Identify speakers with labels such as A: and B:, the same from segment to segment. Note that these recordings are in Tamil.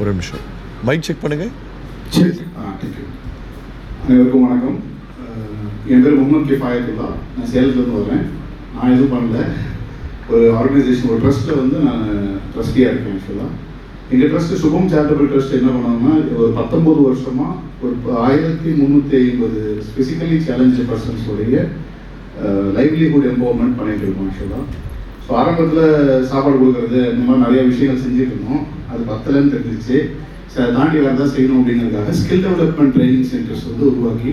A: ஒரு நிமிஷம் மைக் செக் பண்ணுங்கள்.
B: சரி, தேங்க்யூ. அனைவருக்கும் வணக்கம். என் பேர் முகமது கிஃபாயத்துல்லா. நான் சேலத்துலேருந்து வரேன். நான் எதுவும் பண்ணல. ஒரு ஆர்கனைசேஷன், ஒரு ட்ரஸ்ட்டில் வந்து நான் ட்ரஸ்டியாக இருக்கேன். ஆக்சுவலாக எங்கள் ட்ரஸ்ட்டு சுபம் சேரிட்டபிள் ட்ரஸ்ட் என்ன பண்ணோம்னா, ஒரு 19 வருஷமாக ஒரு 1350 ஃபிசிக்கலி சேலஞ்சு பர்சன்ஸோடைய லைவ்லிஹுட் எம்பவர்மெண்ட் பண்ணிகிட்டு இருக்கோம். ஆக்சுவலாக ஸோ ஆரம்பத்தில் சாப்பாடு கொடுக்குறது இந்த மாதிரி நிறைய விஷயங்கள் செஞ்சுட்டு இருந்தோம். அது பத்தலைன்னு தெரிஞ்சிச்சு. அதை தாண்டி வேறு தான் செய்யணும் அப்படிங்கிறதுக்காக ஸ்கில் டெவலப்மெண்ட் ட்ரைனிங் சென்டர்ஸ் வந்து உருவாக்கி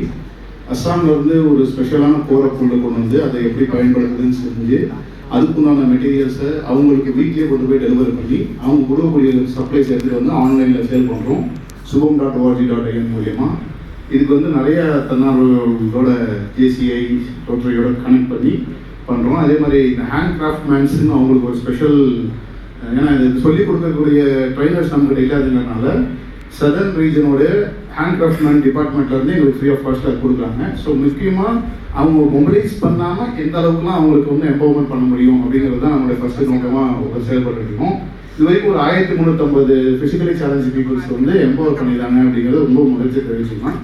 B: அஸ்ஸாமில் வந்து ஒரு ஸ்பெஷலான கோரை கொண்டு வந்து அதை எப்படி பயன்படுத்துறதுன்னு செஞ்சு அதுக்குண்டான மெட்டீரியல்ஸை அவங்களுக்கு வீட்லேயே கொண்டு போய் டெலிவரி பண்ணி அவங்க கொடுக்கக்கூடிய சப்ளைஸ் எடுத்துகிட்டு வந்து ஆன்லைனில் சேல் பண்ணுறோம். subam.org.in மூலியமாக. இதுக்கு வந்து நிறைய தன்னார்வலோட ஜேசிஐ ரோட்டரியோட கனெக்ட் பண்ணி பண்ணுறோம். அதே மாதிரி இந்த ஹேண்ட் கிராஃப்ட் மேன்ஸுன்னு அவங்களுக்கு ஒரு ஸ்பெஷல், ஏன்னா இது சொல்லிக் கொடுக்கக்கூடிய ட்ரைனர்ஸ் நம்மகிட்ட இல்லாததுனால சதர்ன் ரீஜனோட ஹேண்ட் கிராஃப்ட்மேன் டிபார்ட்மெண்ட்லேருந்து எங்களுக்கு ஃப்ரீ ஆஃப் காஸ்ட்டில் கொடுக்குறாங்க. ஸோ முக்கியமாக அவங்க மொபைலைஸ் பண்ணாமல் எந்த அளவுக்குலாம் அவங்களுக்கு வந்து எம்பவர்மெண்ட் பண்ண முடியும் அப்படிங்கிறது தான் நம்மளுடைய ஃபஸ்ட்டு நோக்கமாக செயல்பட்டுருக்கோம். இது வரைக்கும் ஒரு 1350 ஃபிசிக்கலி சேலஞ்ச் பீப்புள்ஸ் வந்து எம்பவர் பண்ணிடுறாங்க அப்படிங்கிறது ரொம்ப மகிழ்ச்சி தெரிவிச்சுக்கலாம்.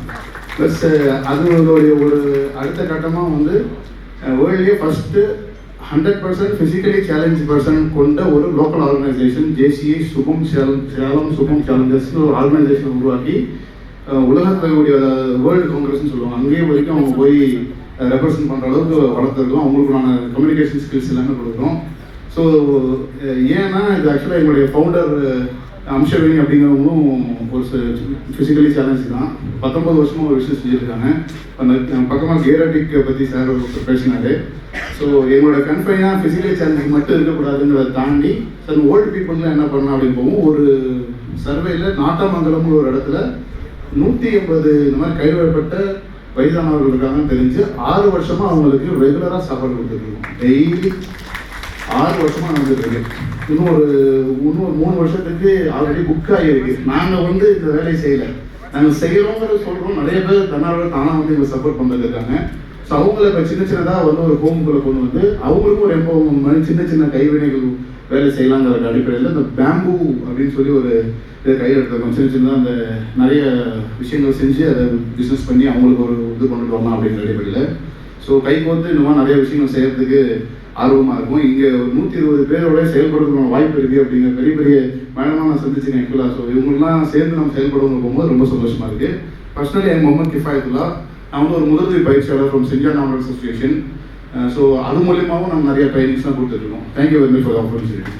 B: ப்ளஸ் அதனுடைய ஒரு அடுத்த கட்டமாக வந்து வேர்ல்ட்லேயே ஃபஸ்ட்டு 100% ஃபிசிக்கலி சேலஞ்ச் பர்சன் கொண்ட ஒரு லோக்கல் ஆர்கனைசேஷன் ஜேசிஐ சேலம் சுபம் சேலஞ்சர்ஸ்னு ஒரு ஆர்கனைசேஷன் உருவாக்கி உலகத்தில் கூடிய வேர்ல்டு காங்கிரஸ்ன்னு சொல்லுவாங்க, அங்கேயே வரைக்கும் அவங்க போய் ரெப்ரசன்ட் பண்ணுற அளவுக்கு வளர்த்துருக்கோம். அவங்களுக்கான கம்யூனிகேஷன் ஸ்கில்ஸ் எல்லாமே கொடுக்குறோம். ஸோ ஏன்னா இது ஆக்சுவலாக எங்களுடைய ஃபவுண்டர் அம்ஷவேணி அப்படிங்கிறவங்களும் ஒரு ஃபிசிக்கலி சேலஞ்சு தான். 19 வருஷமாக ஒரு விஷயம் செஞ்சுருக்காங்க. அந்த பக்கமாக கேரட்டிக் பற்றி சார் பேசினார். ஸோ எங்களோட கன்ஃபைனாக ஃபிசிக்கலி சேலஞ்சுக்கு மட்டும் இருக்கக்கூடாதுங்கிறத தாண்டி சார் ஓல்டு பீப்புள்லாம் என்ன பண்ணலாம் அப்படின்னு போகும். ஒரு சர்வேயில் நாட்டாமங்கலம்னு ஒரு இடத்துல 180 இந்த மாதிரி கைவிடப்பட்ட வயதானவர்கள் இருக்காங்கன்னு தெரிஞ்சு 6 வருஷமாக அவங்களுக்கு ரெகுலராக சாப்பாடு கொடுத்துருக்கோம். டெய்லி 6 வருஷமாக நடந்துருக்கு. இன்னும் 3 வருஷத்துக்கு ஆல்ரெடி புக் ஆகியிருக்கு. நாங்கள் வந்து இந்த வேலையை செய்யலை, நாங்கள் செய்கிறோங்கிறத சொல்கிறோம். நிறைய பேர் தன்னார்வலர் தானாக வந்து எங்களை சப்போர்ட் பண்ணிட்டு இருக்காங்க. ஸோ அவங்கள இப்போ சின்ன சின்னதாக வந்து ஒரு ஹோம்குள்ளே கொண்டு வந்து அவங்களுக்கும் ஒரு எம்பவர்மெண்ட் மாதிரி சின்ன சின்ன கைவினைகள் வேலை செய்யலாங்கிற அடிப்படையில் இந்த பேம்பூ அப்படின்னு சொல்லி ஒரு இதை கையில் எடுத்துருக்கோம். சின்ன சின்னதாக அந்த நிறைய விஷயங்கள் செஞ்சு அதை பிஸ்னஸ் பண்ணி அவங்களுக்கு ஒரு இது கொண்டுட்டு வரலாம் அப்படிங்கிற அடிப்படையில். ஸோ கைகோர்த்து இந்த மாதிரி நிறைய விஷயங்கள் செய்கிறதுக்கு ஆர்வமாக இருக்கும். இங்கே 120 பேரோட செயல்படுறதுக்கான வாய்ப்பு இருக்குது அப்படிங்கிற பெரிய பெரிய மேடமாக நான் சந்திச்சிருக்கேன் ஆக்சுவலாக. ஸோ இவங்கெல்லாம் சேர்ந்து நம்ம செயல்படுவோம் போகும்போது ரொம்ப சந்தோஷமாக இருக்குது. பர்சனலி என் முகமது கிஃபாயத்துல்லா, நான் வந்து ஒரு முதலுதவி பயிற்சியாளர் from saint John association. So அது மூலியமாகவும் நம்ம நிறைய ட்ரைனிங்ஸ்லாம் கொடுத்துட்ருக்கோம். Thank you very much for the opportunity.